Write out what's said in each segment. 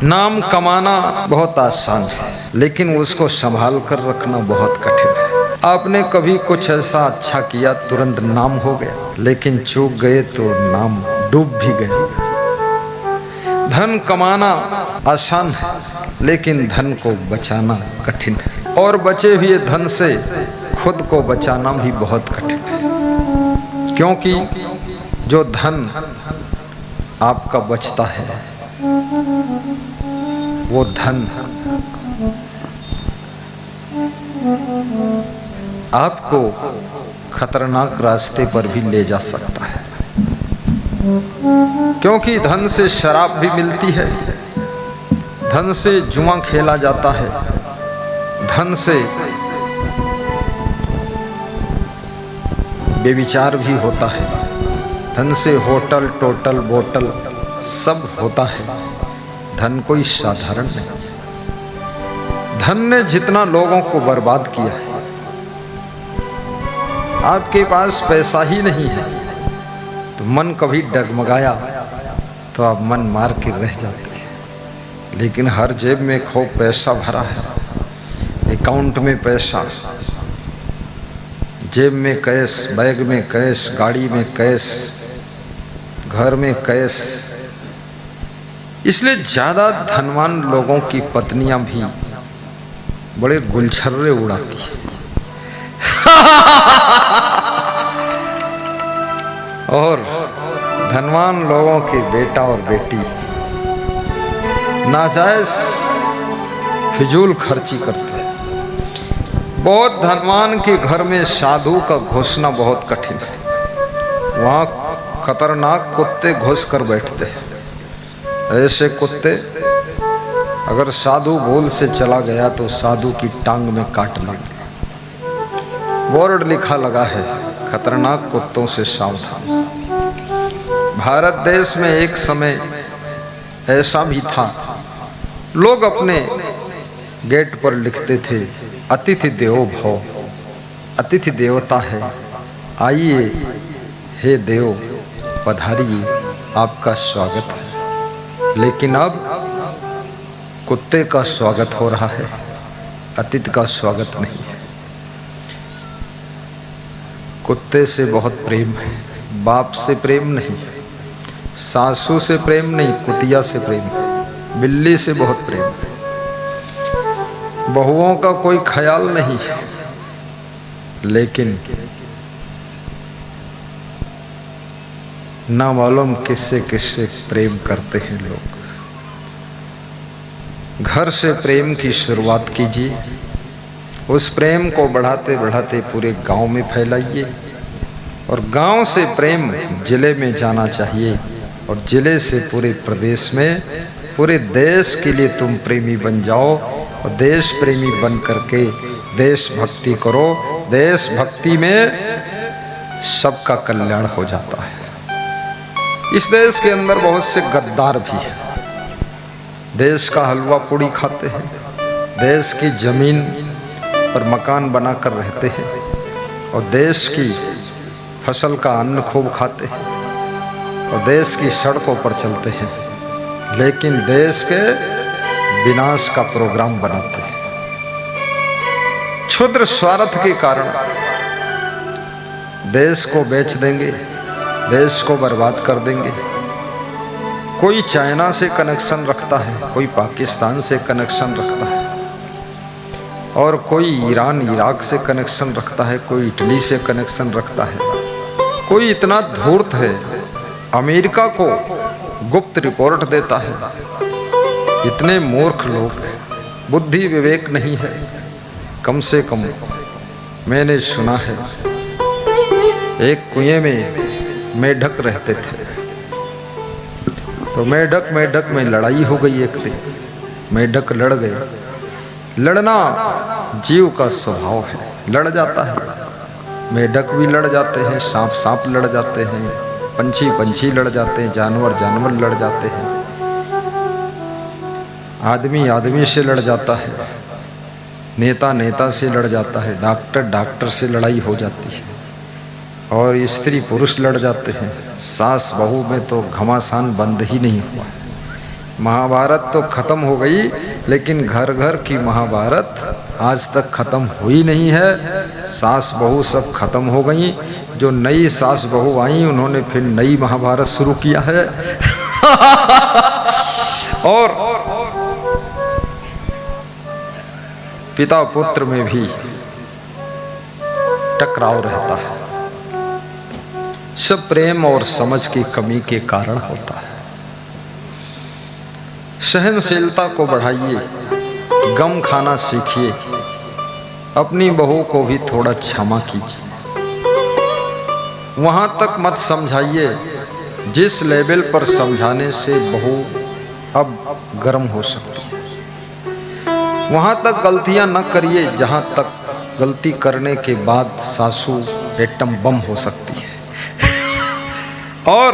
नाम कमाना बहुत आसान है, लेकिन उसको संभाल कर रखना बहुत कठिन है। आपने कभी कुछ ऐसा अच्छा किया, तुरंत नाम हो गया, लेकिन चूक गए तो नाम डूब भी गया। धन कमाना आसान है, लेकिन धन को बचाना कठिन है, और बचे हुए धन से खुद को बचाना भी बहुत कठिन है। क्योंकि जो धन आपका बचता है वो धन आपको खतरनाक रास्ते पर भी ले जा सकता है। क्योंकि धन से शराब भी मिलती है, धन से जुआ खेला जाता है, धन से बेविचार भी होता है, धन से होटल टोटल बोतल सब होता है। धन कोई साधारण नहीं। धन ने जितना लोगों को बर्बाद किया है, आपके पास पैसा ही नहीं है तो मन कभी डगमगाया तो आप मन मार के रह जाते हैं। लेकिन हर जेब में खूब पैसा भरा है, अकाउंट में पैसा, जेब में कैश, बैग में कैश, गाड़ी में कैश, घर में कैश। इसलिए ज्यादा धनवान लोगों की पत्नियां भी बड़े गुलछर्रे उड़ाती है। और धनवान लोगों के बेटा और बेटी नाजायज फिजूल खर्ची करते हैं। बहुत धनवान के घर में साधु का घुसना बहुत कठिन है। वहां खतरनाक कुत्ते घुस कर बैठते हैं। ऐसे कुत्ते अगर साधु भूल से चला गया तो साधु की टांग में काट लेंगे। बोर्ड लिखा लगा है, खतरनाक कुत्तों से सावधान। भारत देश में एक समय ऐसा भी था, लोग अपने गेट पर लिखते थे, अतिथि देवो भव, अतिथि देवता है, आइए हे देव पधारिए, आपका स्वागत है। लेकिन अब कुत्ते का स्वागत हो रहा है, अतिथि का स्वागत नहीं है। कुत्ते से बहुत प्रेम है, बाप से प्रेम नहीं, सासू से प्रेम नहीं, कुतिया से प्रेम है, बिल्ली से बहुत प्रेम है, बहुओं का कोई ख्याल नहीं है। लेकिन ना मालूम किससे किससे प्रेम करते हैं लोग। घर से प्रेम की शुरुआत कीजिए, उस प्रेम को बढ़ाते बढ़ाते पूरे गांव में फैलाइए, और गांव से प्रेम जिले में जाना चाहिए, और जिले से पूरे प्रदेश में, पूरे देश के लिए तुम प्रेमी बन जाओ, और देश प्रेमी बन करके देशभक्ति करो। देशभक्ति में सबका कल्याण हो जाता है। इस देश के अंदर बहुत से गद्दार भी हैं, देश का हलवा पूड़ी खाते हैं, देश की जमीन पर मकान बनाकर रहते हैं, और देश की फसल का अन्न खूब खाते हैं, और देश की सड़कों पर चलते हैं, लेकिन देश के विनाश का प्रोग्राम बनाते हैं। क्षुद्र स्वार्थ के कारण देश को बेच देंगे, देश को बर्बाद कर देंगे। कोई चाइना से कनेक्शन रखता है, कोई पाकिस्तान से कनेक्शन रखता है, और कोई ईरान इराक से कनेक्शन रखता है, कोई इटली से कनेक्शन रखता है। कोई इतना धूर्त है, अमेरिका को गुप्त रिपोर्ट देता है। इतने मूर्ख लोग, बुद्धि विवेक नहीं है। कम से कम मैंने सुना है, एक कुएं में मेढक रहते थे, तो मेढक में लड़ाई हो गई। एक दिन मेढक लड़ गए। लड़ना जीव का स्वभाव है, लड़ जाता है। मेढक भी लड़ जाते हैं, सांप लड़ जाते हैं, पंछी लड़ जाते हैं, जानवर लड़ जाते हैं, आदमी से लड़ जाता है, नेता से लड़ जाता है, डॉक्टर से लड़ाई हो जाती है, और स्त्री पुरुष लड़ जाते हैं। सास बहू में तो घमासान बंद ही नहीं हुआ। महाभारत तो खत्म हो गई, लेकिन घर घर की महाभारत आज तक खत्म हुई नहीं है। सास बहू सब खत्म हो गई। जो नई सास बहू आई उन्होंने फिर नई महाभारत शुरू किया है। और पिता पुत्र में भी टकराव रहता है। सब प्रेम और समझ की कमी के कारण होता है। सहनशीलता को बढ़ाइए, गम खाना सीखिए, अपनी बहू को भी थोड़ा क्षमा कीजिए। वहां तक मत समझाइए जिस लेवल पर समझाने से बहू अब गर्म हो सकती है। वहां तक गलतियां न करिए जहां तक गलती करने के बाद सासू एटम बम हो सकती है। और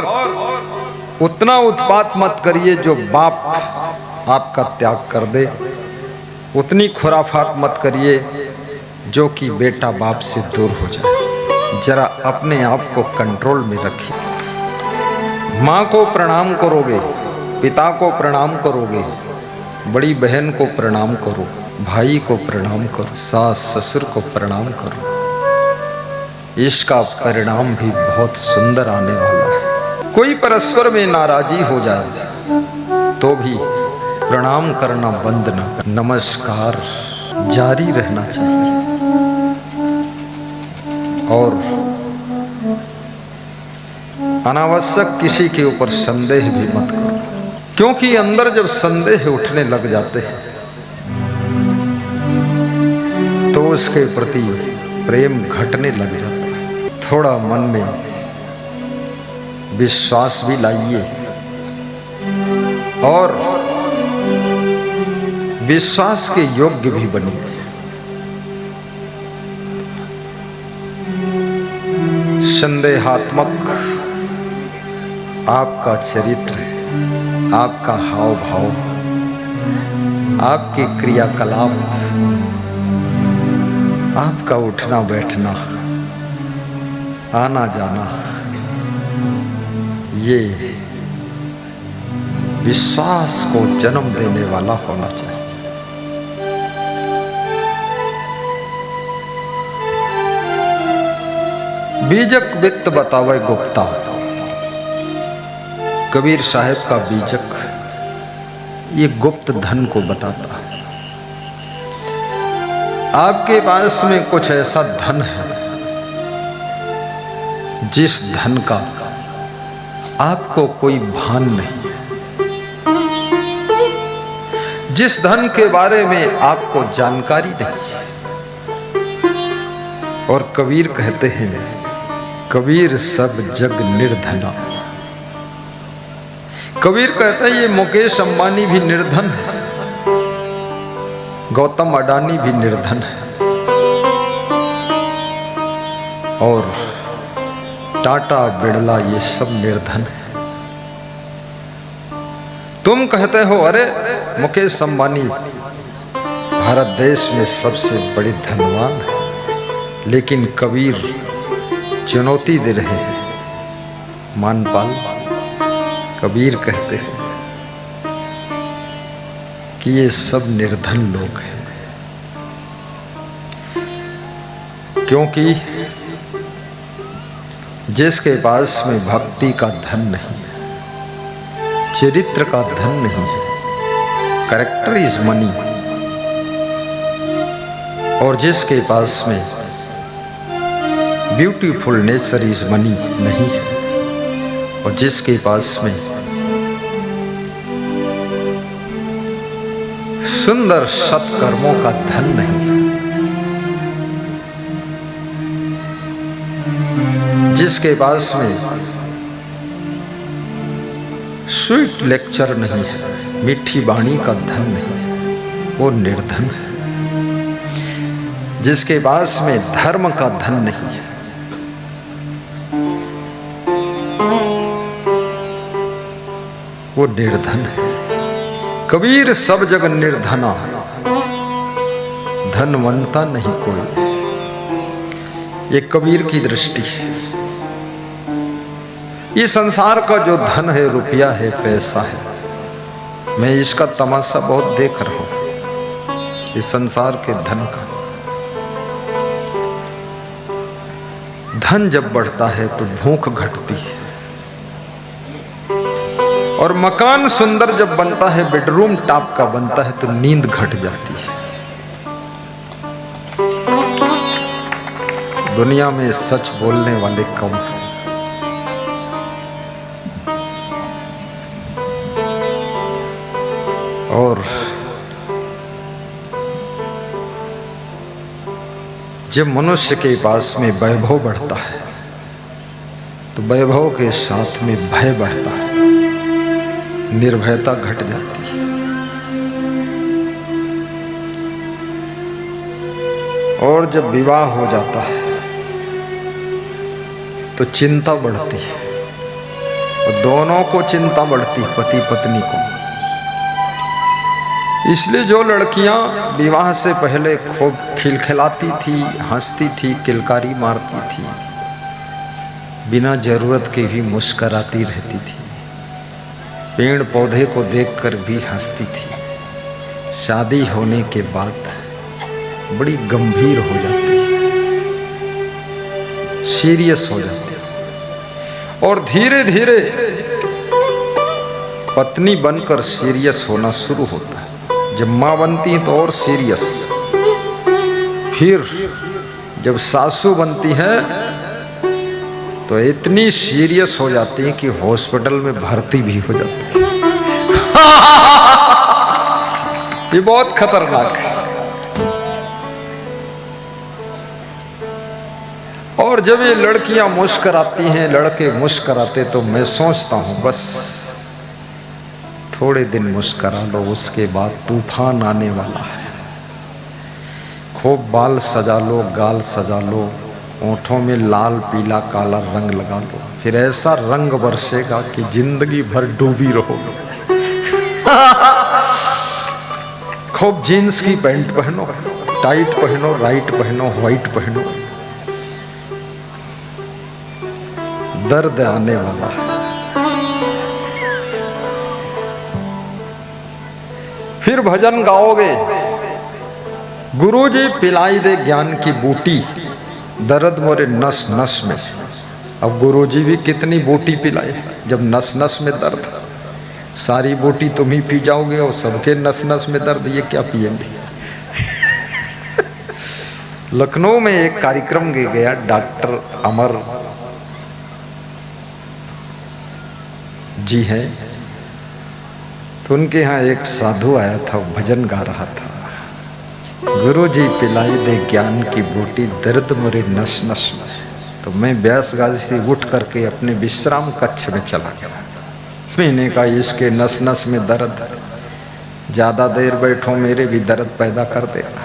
उतना उत्पात मत करिए जो बाप आपका त्याग कर दे। उतनी खुराफात मत करिए जो कि बेटा बाप से दूर हो जाए। जरा अपने आप को कंट्रोल में रखिए। माँ को प्रणाम करोगे, पिता को प्रणाम करोगे, बड़ी बहन को प्रणाम करो, भाई को प्रणाम करो, सास ससुर को प्रणाम करो। इसका परिणाम भी बहुत सुंदर आने वाला है। कोई परस्पर में नाराजी हो जाए तो भी प्रणाम करना बंद ना कर, नमस्कार जारी रहना चाहिए। और अनावश्यक किसी के ऊपर संदेह भी मत करो, क्योंकि अंदर जब संदेह उठने लग जाते हैं तो उसके प्रति प्रेम घटने लग जाता है। थोड़ा मन में विश्वास भी लाइए और विश्वास के योग्य भी बनिए। संदेहात्मक आपका चरित्र है, आपका हाव भाव, आपके क्रियाकलाप, आपका उठना बैठना, आना जाना, ये विश्वास को जन्म देने वाला होना चाहिए। बीजक वित्त बतावे गुप्ता। कबीर साहब का बीजक ये गुप्त धन को बताता है। आपके पास में कुछ ऐसा धन है जिस धन का आपको कोई भान नहीं, जिस धन के बारे में आपको जानकारी नहीं। और कबीर कहते हैं, कबीर सब जग निर्धना। कबीर कहता है ये मुकेश अंबानी भी निर्धन है, गौतम अडानी भी निर्धन है, और टाटा बिड़ला ये सब निर्धन है। तुम कहते हो अरे मुकेश अंबानी भारत देश में सबसे बड़े धनवान है, लेकिन कबीर चुनौती दे रहे हैं। मानपाल कबीर कहते हैं कि ये सब निर्धन लोग हैं, क्योंकि जिसके पास में भक्ति का धन नहीं है, चरित्र का धन नहीं है, कैरेक्टर इज मनी, और जिसके पास में ब्यूटीफुल नेचर इज मनी नहीं है, और जिसके पास में सुंदर सत्कर्मों का धन नहीं है, जिसके पास में स्वीट लेक्चर नहीं है, मीठी वाणी का धन नहीं है, वो निर्धन है। जिसके पास में धर्म का धन नहीं है, वो निर्धन है। कबीर सब जग निर्धना, धनवंता नहीं कोई। ये कबीर की दृष्टि है। ये संसार का जो धन है, रुपया है, पैसा है, मैं इसका तमाशा बहुत देख रहा हूं, इस संसार के धन का। धन जब बढ़ता है तो भूख घटती है, और मकान सुंदर जब बनता है, बेडरूम टॉप का बनता है, तो नींद घट जाती है। दुनिया में सच बोलने वाले कम हैं। और जब मनुष्य के पास में वैभव बढ़ता है तो वैभव के साथ में भय बढ़ता है, निर्भयता घट जाती है। और जब विवाह हो जाता है तो चिंता बढ़ती है, और दोनों को चिंता बढ़ती है, पति पत्नी को। इसलिए जो लड़कियां विवाह से पहले खूब खिलखिलाती थी, हंसती थी, किलकारी मारती थी, बिना जरूरत के भी मुस्कराती रहती थी, पेड़ पौधे को देखकर भी हंसती थी, शादी होने के बाद बड़ी गंभीर हो जाती है, सीरियस हो जाती है, और धीरे धीरे पत्नी बनकर सीरियस होना शुरू होता है। जब माँ बनती है तो और सीरियस, फिर जब सासू बनती है तो इतनी सीरियस हो जाती है कि हॉस्पिटल में भर्ती भी हो जाती है। ये बहुत खतरनाक है। और जब ये लड़कियां मुस्कराती हैं, लड़के मुस्कराते, तो मैं सोचता हूं बस थोड़े दिन मुस्करा लो, उसके बाद तूफान आने वाला है। खूब बाल सजा लो, गाल सजा लो, ओंठों में लाल पीला काला रंग लगा लो, फिर ऐसा रंग बरसेगा कि जिंदगी भर डूबी रहोगे। खूब जीन्स की पैंट पहनो, टाइट पहनो, राइट पहनो, व्हाइट पहनो, दर्द आने वाला है। फिर भजन गाओगे, गुरुजी पिलाई दे ज्ञान की बूटी, दर्द मोरे नस नस में। अब गुरुजी भी कितनी बूटी पिलाए, जब नस नस में दर्द, सारी बूटी तुम ही पी जाओगे और सबके नस नस में दर्द, ये क्या पिएंगे। लखनऊ में एक कार्यक्रम गया, डॉक्टर अमर जी हैं, तो उनके यहाँ एक साधु आया था, भजन गा रहा था, गुरुजी पिलाई दे ज्ञान की बूटी, दर्द मोरे नस नस में। तो मैं व्यास गाजी से उठ करके अपने विश्राम कक्ष में चला गया। मैंने कहा इसके नस नस में दर्द, ज्यादा देर बैठो मेरे भी दर्द पैदा कर देगा।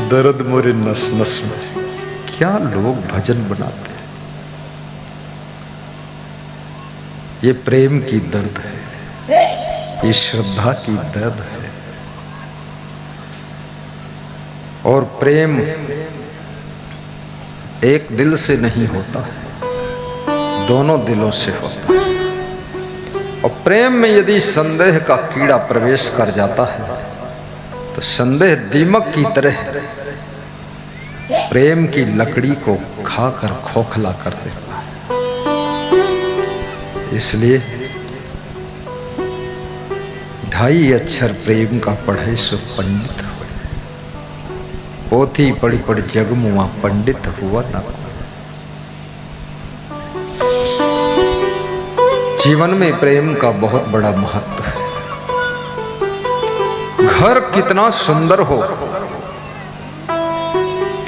दर्द मोरे नस नस में। क्या लोग भजन बनाते हैं। ये प्रेम की दर्द है, ये श्रद्धा की दर्द है। और प्रेम एक दिल से नहीं होता है, दोनों दिलों से होता है। और प्रेम में यदि संदेह का कीड़ा प्रवेश कर जाता है तो संदेह दीमक की तरह प्रेम की लकड़ी को खाकर खोखला कर देता है। इसलिए 2.5 अक्षर प्रेम का पढ़े सो पंडित हुए, पोथी पढ़ी पढ़ जग मुआ, पंडित हुआ ना। जीवन में प्रेम का बहुत बड़ा महत्व है। घर कितना सुंदर हो,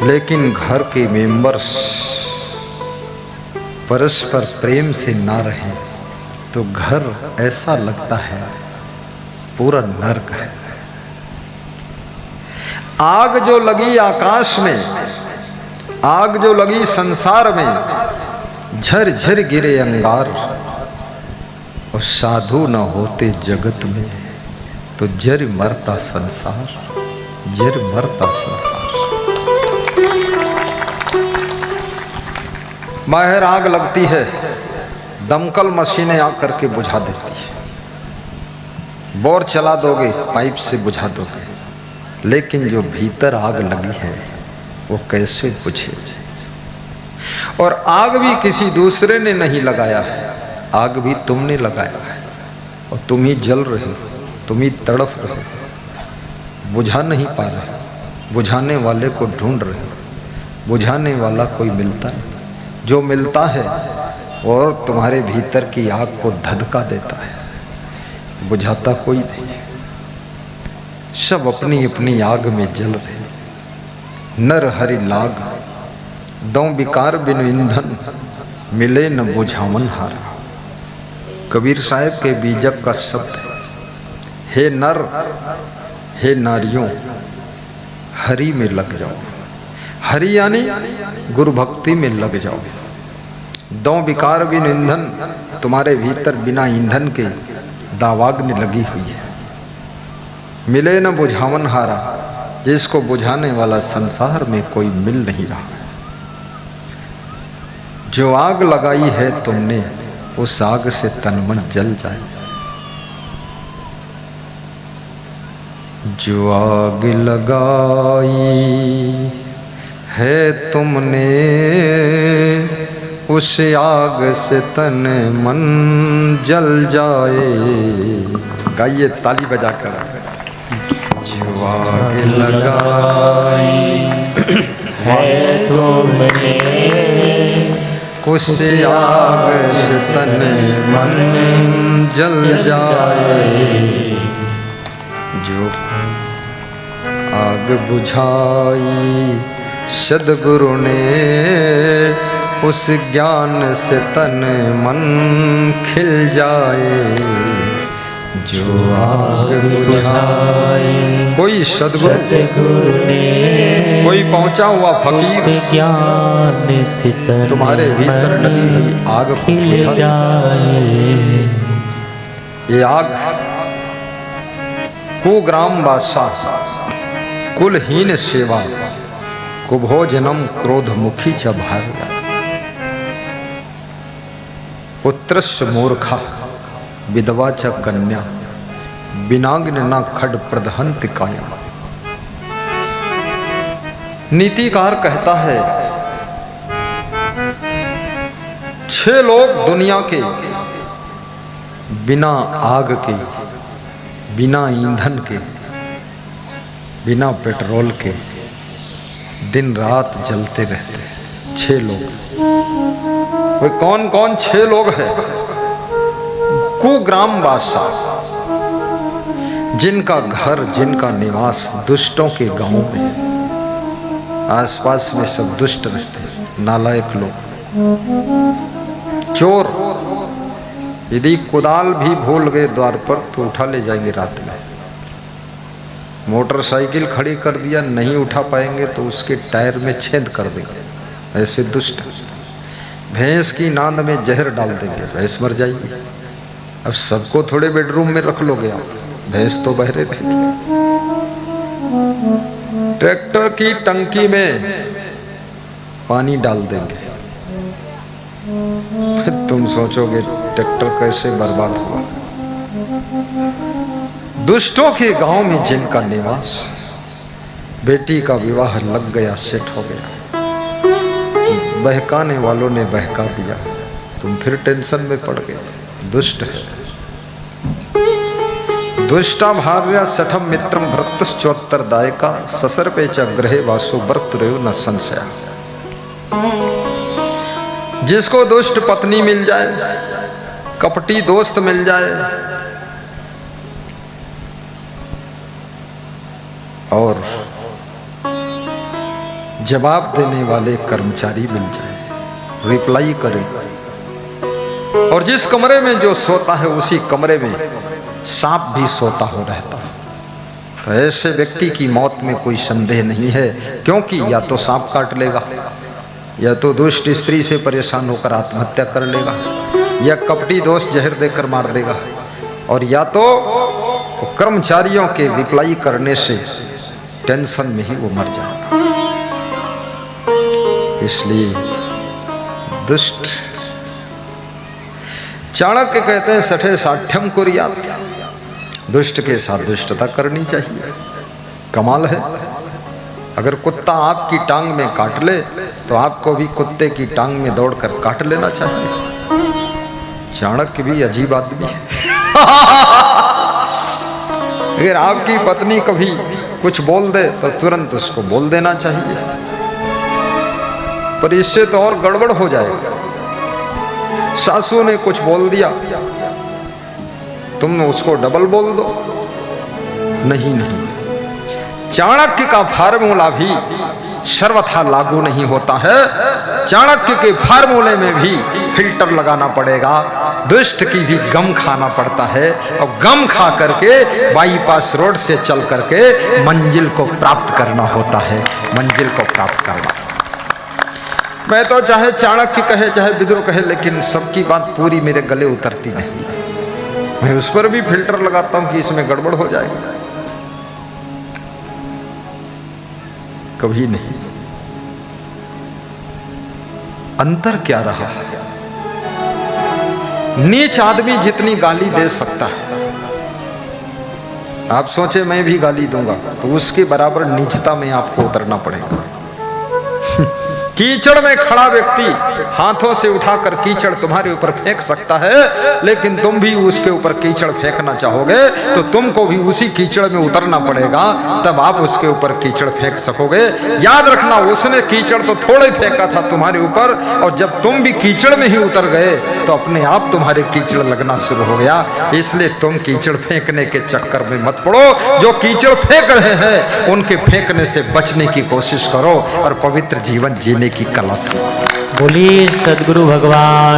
लेकिन घर के मेंबर्स परस्पर प्रेम से ना रहे तो घर ऐसा लगता है पूरा नर्क है। आग जो लगी आकाश में, आग जो लगी संसार में, झर झर गिरे अंगार, और साधु न होते जगत में तो जर मरता संसार, जर मरता संसार। बाहर आग लगती है, दमकल मशीनें आकर के बुझा देती है, बोर चला दोगे पाइप से बुझा दोगे, लेकिन जो भीतर आग लगी है वो कैसे बुझे? और आग भी किसी दूसरे ने नहीं लगाया है, आग भी तुमने लगाया है और तुम ही जल रहे हो, तुम ही तड़फ रहे हो, बुझा नहीं पा रहे, बुझाने वाले को ढूंढ रहे हो, बुझाने वाला कोई मिलता नहीं। जो मिलता है और तुम्हारे भीतर की आग को धधका देता है, बुझाता कोई नहीं। सब अपनी अपनी आग में जल रहे, नर हरि लाग दो विकार बिन ईंधन, मिले न बुझावन हारा। कबीर साहब के बीजक का शब्द है, हे नर हे नारियों, हरि में लग जाओ। हरि यानी गुरु भक्ति में लग जाओ। दो विकार बिन ईंधन, तुम्हारे भीतर बिना ईंधन के दावाग्नि लगी हुई है। मिले न बुझावन हारा, जिसको बुझाने वाला संसार में कोई मिल नहीं रहा। जो आग लगाई है तुमने, उस आग से तन मन जल जाए। जो आग लगाई है तुमने, उस आग से तन मन जल जाए। गाइए ताली बजाकर। जो आग लगाई है तुमने, उस आग से तन मन जल जाए। जो आग बुझाई सद्गुरु ने, उस ज्ञान से तन मन खिल जाए। जो आग बुझाई कोई सद्गुरु ने, कोई पहुंचा हुआ फकीर ज्ञान से तन तुम्हारे भीतर लगी हुई आग को बुझा जाए। ये आग कुग्राम बादशाह, कुलहीन सेवा, कुभोजनम क्रोध मुखी च भार्या, पुत्रस्य मूर्खा विधवा च कन्या, बिनाग्न न खड प्रदहंति काया। नीतिकार कहता है, 6 लोग दुनिया के बिना आग के, बिना ईंधन के, बिना पेट्रोल के दिन रात जलते रहते हैं। 6 लोग। वे कौन कौन 6 लोग हैं? कुग्राम बादशाह, जिनका घर, जिनका निवास दुष्टों के गांव में, आसपास में सब दुष्ट रहते हैं, नालायक लोग, चोर। यदि कुदाल भी भूल गए द्वार पर तो उठा ले जाएंगे रात में। मोटरसाइकिल खड़ी कर दिया, नहीं उठा पाएंगे तो उसके टायर में छेद कर देंगे, ऐसे दुष्ट। भैंस की नांद में जहर डाल देंगे, भैंस मर जाएगी। अब सबको थोड़े बेडरूम में रख लोगे आप, भैंस तो बहरे थे। ट्रैक्टर की टंकी में पानी डाल देंगे, तुम सोचोगे ट्रैक्टर कैसे बर्बाद हुआ। दुष्टों के गांव में जिनका निवास, बेटी का विवाह लग गया, सेट हो गया, बहकाने वालों ने बहका दिया, तुम फिर टेंशन में पड़ गए। दुष्ट है। दुष्टा भार्या सठम मित्रम भृत्तश्चोत्तर दायका, ससर पे च ग्रहे वासु वर्तुरेव न संशय। जिसको दुष्ट पत्नी मिल जाए, कपटी दोस्त मिल जाए और जवाब देने वाले कर्मचारी मिल जाए, रिप्लाई करे, और जिस कमरे में जो सोता है उसी कमरे में सांप भी सोता हो रहता है, तो ऐसे व्यक्ति की मौत में कोई संदेह नहीं है, क्योंकि या तो सांप काट लेगा, या तो दुष्ट स्त्री से परेशान होकर आत्महत्या कर लेगा, या कपटी दोस्त जहर देकर मार देगा, और या तो कर्मचारियों के रिप्लाई करने से टेंशन में ही वो मर जाएगा। इसलिए दुष्ट चाणक्य कहते हैं सठे साठ्यम कुर्यात, दुष्ट के साथ दुष्टता करनी चाहिए। कमाल है, अगर कुत्ता आपकी टांग में काट ले तो आपको भी कुत्ते की टांग में दौड़कर काट लेना चाहिए। चाणक्य भी अजीब आदमी है। अगर आपकी पत्नी कभी कुछ बोल दे तो तुरंत उसको बोल देना चाहिए, पर इससे तो और गड़बड़ हो जाएगा। सासू ने कुछ बोल दिया, तुम उसको डबल बोल दो, नहीं नहीं। चाणक्य का फार्मूला भी सर्वथा लागू नहीं होता है। चाणक्य के फार्मूले में भी फिल्टर लगाना पड़ेगा, दुष्ट की भी गम खाना पड़ता है, और गम खा करके बाईपास रोड से चल करके मंजिल को प्राप्त करना होता है, मंजिल को प्राप्त करना। मैं तो चाहे चाणक्य कहे चाहे विदुर कहे, लेकिन सबकी बात पूरी मेरे गले उतरती नहीं। मैं उस पर भी फिल्टर लगाता हूं कि इसमें गड़बड़ हो जाएगा, कभी नहीं। अंतर क्या रहा? नीच आदमी जितनी गाली दे सकता है, आप सोचे मैं भी गाली दूंगा तो उसके बराबर नीचता में आपको उतरना पड़ेगा। कीचड़ में खड़ा व्यक्ति हाथों से उठाकर कीचड़ तुम्हारे ऊपर फेंक सकता है, लेकिन तुम भी उसके ऊपर कीचड़ फेंकना चाहोगे तो तुमको भी उसी कीचड़ में उतरना पड़ेगा, तब आप उसके ऊपर कीचड़ फेंक सकोगे। याद रखना, उसने कीचड़ तो थोड़े फेंका था तुम्हारे ऊपर, और जब तुम भी कीचड़ में ही उतर गए तो अपने आप तुम्हारे कीचड़ लगना शुरू हो गया। इसलिए तुम कीचड़ फेंकने के चक्कर में मत पड़ो। जो कीचड़ फेंक रहे हैं उनके फेंकने से बचने की कोशिश करो और पवित्र जीवन जीने की कला से। बोलिए सद्गुरु भगवान।